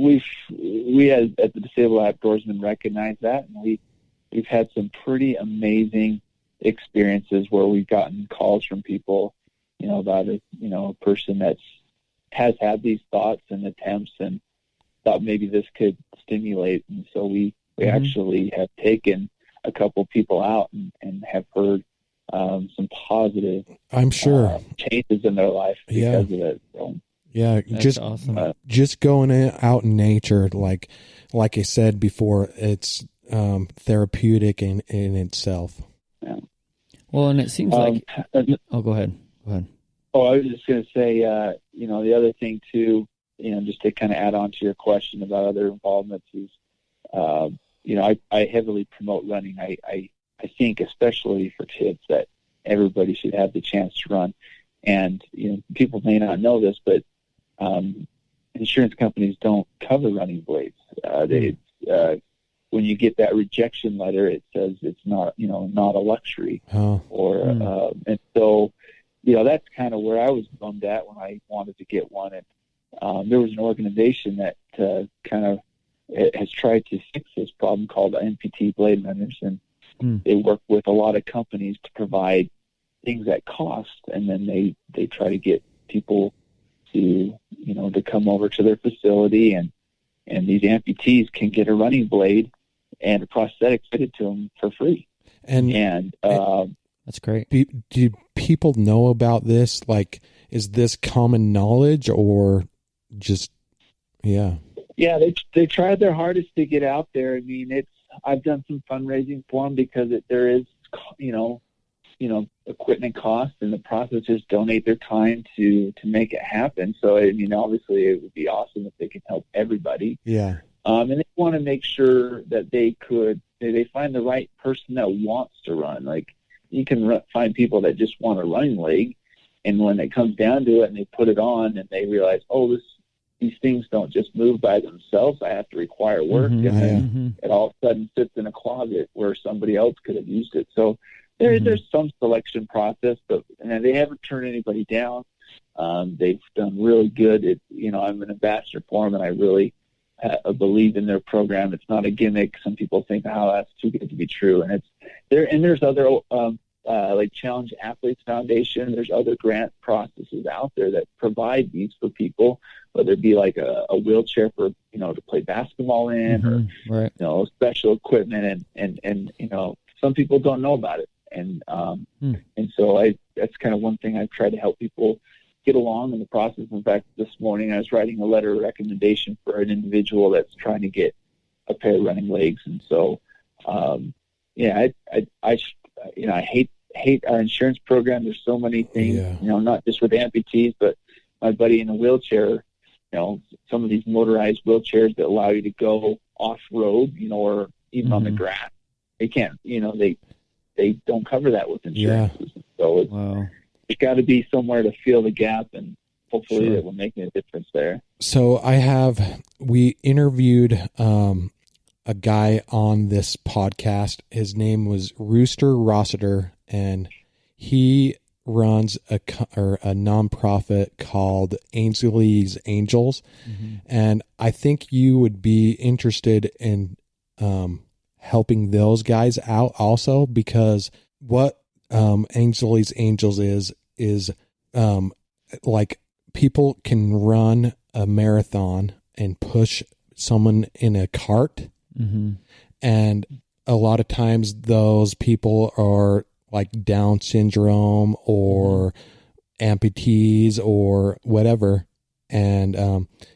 we at the Disabled Outdoorsman recognize that, and we've had some pretty amazing experiences where we've gotten calls from people, about a person has had these thoughts and attempts and thought maybe this could stimulate. And so we actually have taken a couple people out and have heard some positive, I'm sure, changes in their life because of it. So, yeah, that's just awesome. Just going out in nature, like I said before, it's therapeutic in itself. Yeah. Well, and it seems like. Oh, go ahead. Oh, I was just going to say, the other thing too, just to kind of add on to your question about other involvements is, I heavily promote running. I think, especially for kids, that everybody should have the chance to run. And, people may not know this, but insurance companies don't cover running blades. When you get that rejection letter, it says it's not, not a luxury. And so, that's kind of where I was bummed at when I wanted to get one. And there was an organization that has tried to fix this problem called amputee blade runners, and they work with a lot of companies to provide things at cost, and then they try to get people to to come over to their facility, and these amputees can get a running blade and a prosthetic fitted to them for free. And that's great. Do people know about this? Like, is this common knowledge or just, yeah? Yeah, they tried their hardest to get out there. I mean, I've done some fundraising for them because there is, equipment costs, and the processors donate their time to make it happen. So, I mean, obviously it would be awesome if they could help everybody. Yeah. And they want to make sure that they find the right person that wants to run. Like, you can find people that just want a running leg, and when it comes down to it and they put it on and they realize, these things don't just move by themselves. I have to require work. And then it all of a sudden sits in a closet where somebody else could have used it. So there's some selection process, and they haven't turned anybody down. They've done really good. I'm an ambassador for them, and I really believe in their program. It's not a gimmick. Some people think, that's too good to be true. And it's there. And there's other, like Challenge Athletes Foundation. There's other grant processes out there that provide these for people, whether it be like a wheelchair for, to play basketball in, or, right. Special equipment. And some people don't know about it. And so that's kind of one thing I've tried to help people get along in the process. In fact, this morning I was writing a letter of recommendation for an individual that's trying to get a pair of running legs. And so, I hate our insurance program. There's so many things, not just with amputees, but my buddy in a wheelchair, some of these motorized wheelchairs that allow you to go off road, or even on the grass. They can't, they don't cover that with insurance. Yeah. So it's got to be somewhere to fill the gap, and hopefully that we're making a difference there. So we interviewed a guy on this podcast. His name was Rooster Rossiter, and he runs a nonprofit called Ainsley's Angels. And I think you would be interested in helping those guys out also, because what Ainsley's Angels is like, people can run a marathon and push someone in a cart. And a lot of times those people are like Down syndrome or amputees or whatever. And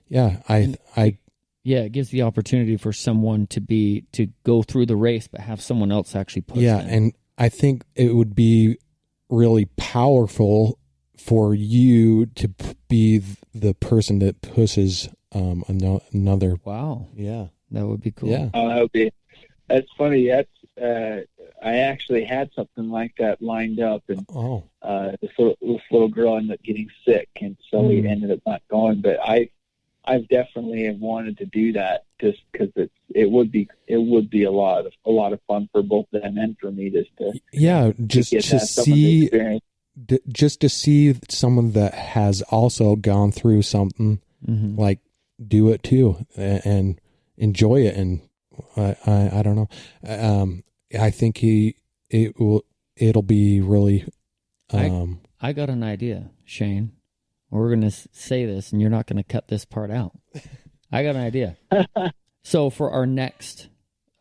it gives the opportunity for someone to go through the race, but have someone else actually push them. And I think it would be really powerful for you to be the person that pushes another. Wow. Yeah. That would be cool. Yeah. That's funny. I actually had something like that lined up, and this little girl ended up getting sick, and so we ended up not going. But I've definitely have wanted to do that, just because it would be a lot of fun for both them and for me, just to see someone that has also gone through something like do it too and enjoy it. And I don't know. I think it'll be really. I got an idea, Shane. We're going to say this, and you're not going to cut this part out. I got an idea. So for our next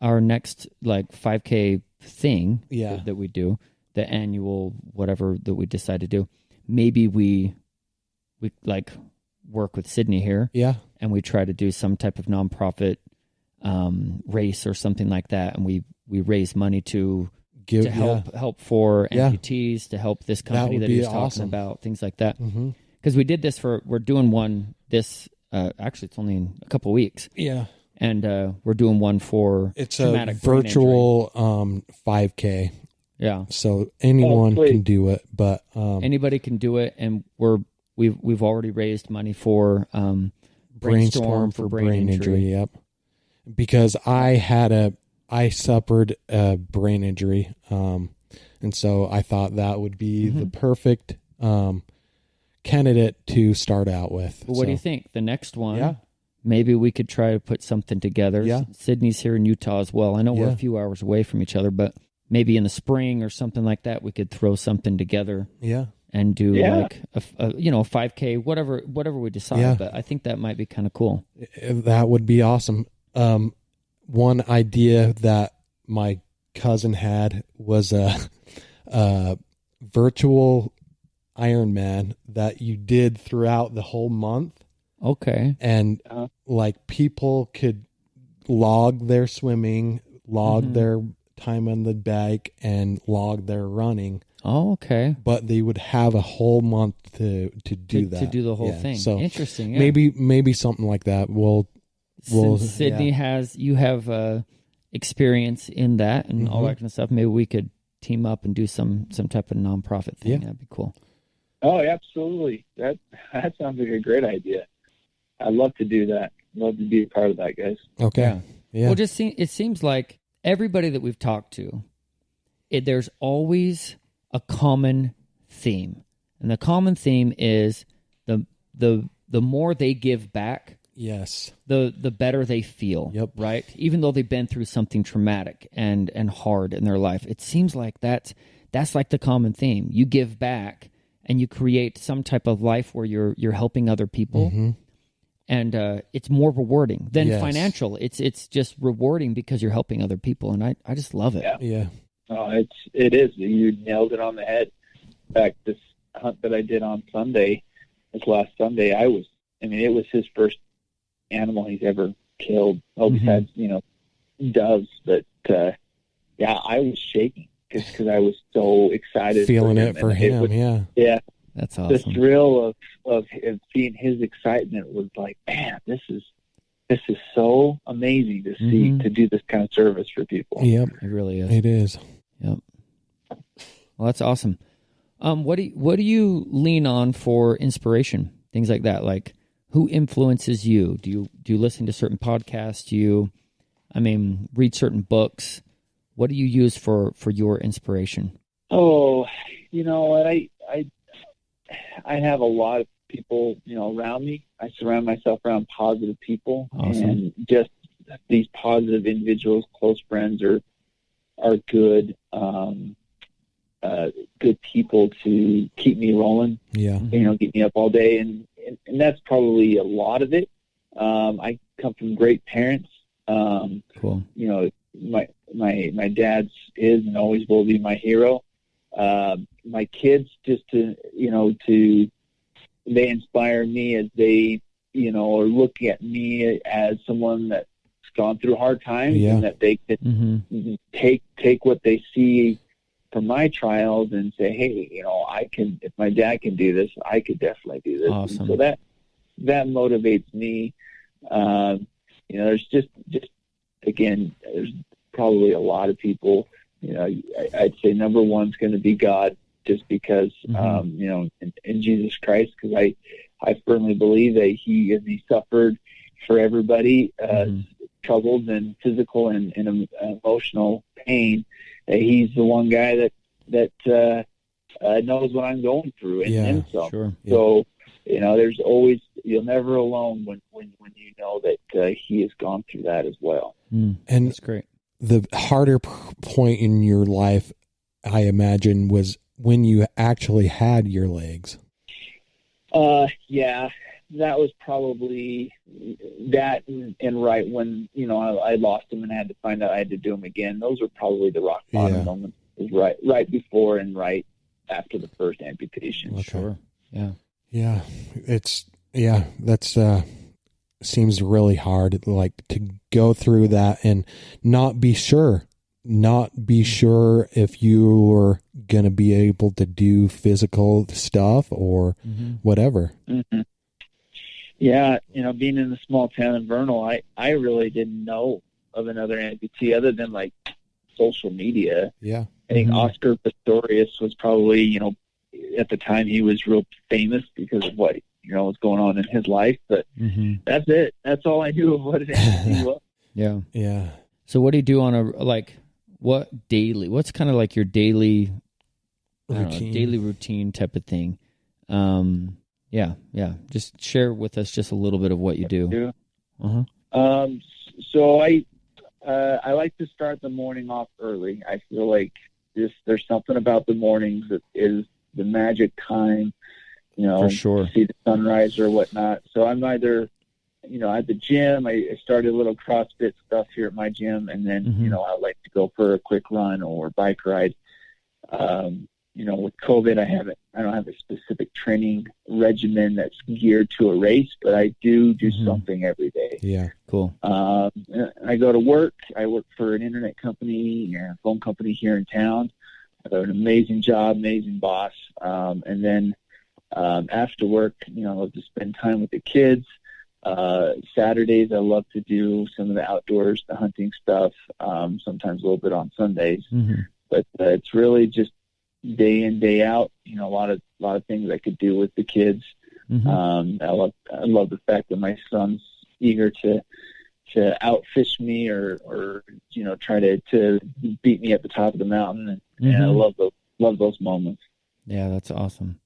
like 5K thing that we do, the annual whatever that we decide to do, maybe we like work with Sidney here, and we try to do some type of nonprofit race or something like that, and we raise money to help for amputees, to help this company that he was talking about, things like that. Because we did this we're doing one this actually it's only in a couple of weeks. Yeah. And we're doing one for it's a virtual 5K. Yeah. So anyone can do it, but anybody can do it, and we've already raised money for brainstorm for brain injury. Yep. Because I suffered a brain injury, and so I thought that would be the perfect candidate to start out with. Well, what do you think? The next one? Yeah. Maybe we could try to put something together. Yeah. Sydney's here in Utah as well. I know we're a few hours away from each other, but maybe in the spring or something like that, we could throw something together. Yeah. And do like a 5K, whatever we decide. Yeah. But I think that might be kind of cool. That would be awesome. One idea that my cousin had was a virtual Ironman that you did throughout the whole month. Okay. And like people could log their swimming, log their time on the bike, and log their running. Oh, okay. But they would have a whole month to do that. To do the whole thing. So interesting. Yeah. Maybe something like that. Since Sidney you have experience in that and all that kind of stuff. Maybe we could team up and do some type of nonprofit thing. Yeah. That'd be cool. Oh, absolutely. That sounds like a great idea. I'd love to do that. Love to be a part of that, guys. Okay. Yeah. Well, it seems like everybody that we've talked to, there's always a common theme, and the common theme is the more they give back, yes, the better they feel. Yep. Right. Even though they've been through something traumatic and hard in their life, it seems like that's like the common theme. You give back, and you create some type of life where you're helping other people. And it's more rewarding than financial. It's just rewarding because you're helping other people, and I just love it. Yeah. Oh, it is. You nailed it on the head. In fact, this hunt that I did on Sunday, this last Sunday, it was his first animal he's ever killed. Besides, doves. But I was shaking because I was so excited, feeling it for him. Yeah. That's awesome. The thrill of seeing his excitement was like, man, this is so amazing to see, to do this kind of service for people. Yep, it really is. It is. Yep. Well, that's awesome. What do you lean on for inspiration? Things like that. Like, who influences you? Do you listen to certain podcasts? Do you, read certain books? What do you use for your inspiration? Oh, what I have a lot of people, around me. I surround myself around positive people. Awesome. And just these positive individuals, close friends are good, good people to keep me rolling. Yeah. Keep me up all day. And that's probably a lot of it. I come from great parents. Cool. My dad's is and always will be my hero. My kids, just they inspire me as they, are looking at me as someone that's gone through hard times, and that they could take what they see from my trials and say, hey, I can, if my dad can do this, I could definitely do this. Awesome. So that motivates me. There's just again, there's probably a lot of people. I'd say number one's going to be God, just because, in Jesus Christ, because I firmly believe that he suffered for everybody, troubles and physical and emotional pain. That he's the one guy that knows what I'm going through, and so. Sure. So there's always, you're never alone when you know that he has gone through that as well. And that's great. The harder point in your life, I imagine, was when you actually had your legs. Yeah, that was probably that, and right when, I lost him and had to find out I had to do him again. Those were probably the rock bottom moments. It was right before and right after the first amputation. Okay. Sure. Yeah. Yeah. That's seems really hard, like, to go through that and not be sure if you were going to be able to do physical stuff or whatever. Mm-hmm. Yeah. Being in the small town in Vernal, I really didn't know of another amputee other than like social media. Yeah. I think Oscar Pistorius was probably, at the time he was real famous because of what, was going on in his life, but that's it. That's all I knew of what an amputee was. Yeah. Yeah. So what do you do on what's kind of like your daily routine type of thing? Yeah. Just share with us just a little bit of what you do. So I like to start the morning off early. I feel like there's something about the mornings that is the magic time, for sure, see the sunrise or whatnot. So I'm either, at the gym, I started a little CrossFit stuff here at my gym, and then, I like to go for a quick run or bike ride. With COVID, I don't have a specific training regimen that's geared to a race, but I do something every day. Yeah. Cool. I go to work. I work for an internet company and a phone company here in town. I have an amazing job, amazing boss. And then after work, I love to spend time with the kids. Saturdays, I love to do some of the outdoors, the hunting stuff, sometimes a little bit on Sundays. But it's really just day in, day out, a lot of things I could do with the kids. I love the fact that my son's eager to outfish me or try to beat me at the top of the mountain, and I love those moments. Yeah, that's awesome.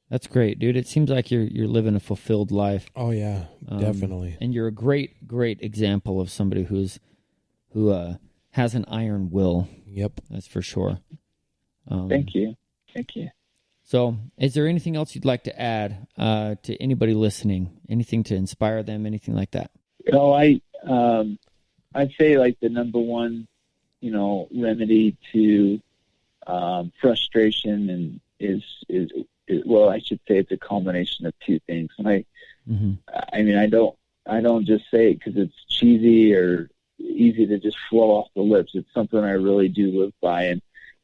That's great, dude. It seems like you're living a fulfilled life. Oh yeah, definitely. And you're a great example of somebody who has an iron will. Yep, that's for sure. Thank you. So, is there anything else you'd like to add to anybody listening? Anything to inspire them? Anything like that? I'd say like the number one, remedy to frustration and is well, I should say it's a combination of two things. And I don't just say it because it's cheesy or easy to just flow off the lips. It's something I really do live by.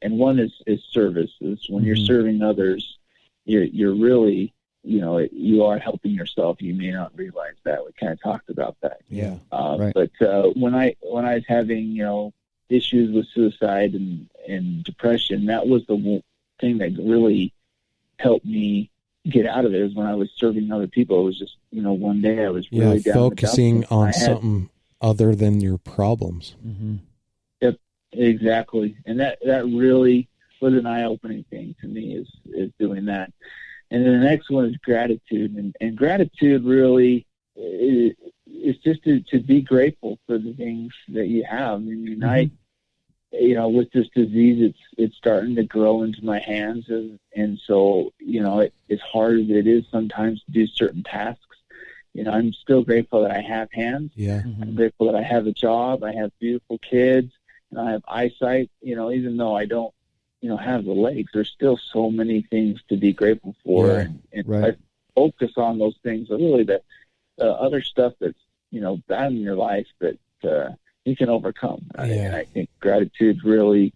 And one is service. Is when you're serving others, you're really, you are helping yourself. You may not realize that. We kind of talked about that. Yeah. Right. But when I was having, issues with suicide and depression, that was the one thing that really helped me get out of it. Is when I was serving other people. It was just, one day I was really down focusing on something other than your problems. Yep, exactly. And that really was an eye-opening thing to me is doing that. And then the next one is gratitude. And gratitude really is just to be grateful for the things that you have. I mean, with this disease, it's starting to grow into my hands. And so, as hard as it is sometimes to do certain tasks, I'm still grateful that I have hands. Yeah. I'm grateful that I have a job. I have beautiful kids and I have eyesight, even though I don't, have the legs, there's still so many things to be grateful for. Yeah, and right. I focus on those things, but really the other stuff that's, bad in your life that you can overcome. And I think gratitude really,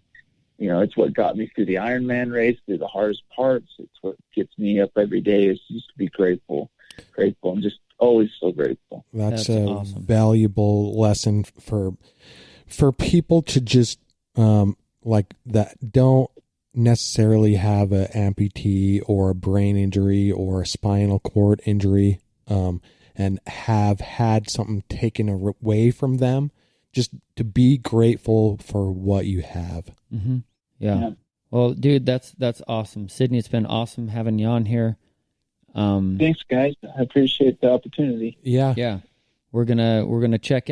it's what got me through the Ironman race, through the hardest parts. It's what gets me up every day is just to be grateful. I'm just always so grateful. That's awesome. Valuable lesson for people to just, like that don't necessarily have an amputee or a brain injury or a spinal cord injury, and have had something taken away from them, just to be grateful for what you have. Yeah. Well, dude, that's awesome. Sidney, it's been awesome having you on here. Thanks, guys. I appreciate the opportunity. Yeah. Yeah. We're gonna check